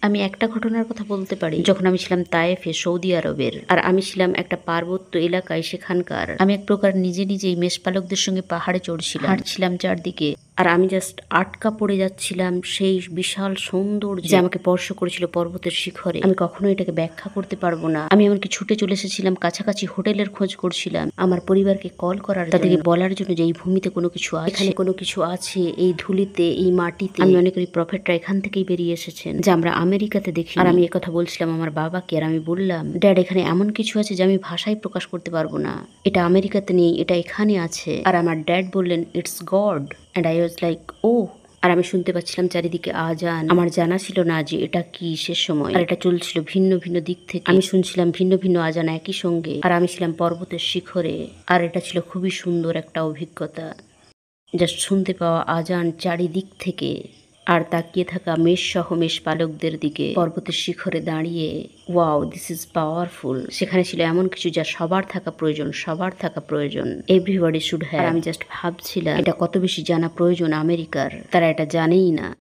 আমি একটা ঘটনার কথা বলতে পারি, যখন আমি ছিলাম তায়েফে, সৌদি আরবের। আর আমি ছিলাম একটা পার্বত্য এলাকায়, সেখানকার আমি এক প্রকার নিজে নিজেই মেষপালকদের সঙ্গে পাহাড়ে চড়ছিলাম, হাঁটছিলাম চারদিকে। আর আমি জাস্ট আটকা পড়ে যাচ্ছিলাম সেই বিশাল সৌন্দর্য যে আমাকে স্পর্শ করেছিল পর্বতের শিখরে। আমি কখনো এটাকে ব্যাখ্যা করতে পারবো না। আমি এমনকি ছুটে চলে এসেছিলাম, কাছাকাছি হোটেলের খোঁজ করছিলাম, আমার পরিবারকে কল করার, তাদেরকে বলার জন্য যে এই ভূমিতে কোনো কিছু আছে, এখানে কোনো কিছু আছে, এই ধুলিতে, এই মাটিতে। আমি মনে করি প্রফেটরা এখান থেকেই বেরিয়ে এসেছেন, যে আমরা আমেরিকাতে দেখি। আর আমি একথা বলছিলাম আমার বাবাকে, আর আমি বললাম, ড্যাড, এখানে এমন কিছু আছে যে আমি ভাষায় প্রকাশ করতে পারবো না। এটা আমেরিকাতে নেই, এটা এখানে আছে। আর আমার ড্যাড বললেন, it's God. And I was like, oh. আর আমি শুনতে পাচ্ছিলাম চারিদিকে আজান। আমার জানা ছিল না যে এটা কি শেষ সময়, আর এটা চলছিল ভিন্ন ভিন্ন দিক থেকে। আমি শুনছিলাম ভিন্ন ভিন্ন আজান একই সঙ্গে, আর আমি ছিলাম পর্বতের শিখরে। আর এটা ছিল খুবই সুন্দর একটা অভিজ্ঞতা, জাস্ট শুনতে পাওয়া আজান চারিদিক থেকে, আর তাকিয়ে থাকা মেষ সহ মেষপালকদের দিকে পর্বতের শিখরে দাঁড়িয়ে। Wow, this is powerful. সেখানে ছিল এমন কিছু যা সবার থাকা প্রয়োজন, সবার থাকা প্রয়োজন। Everybody should have. আর আমি জাস্ট ভাবছিলাম এটা কত বেশি জানা প্রয়োজন আমেরিকার, তারা এটা জানেই না।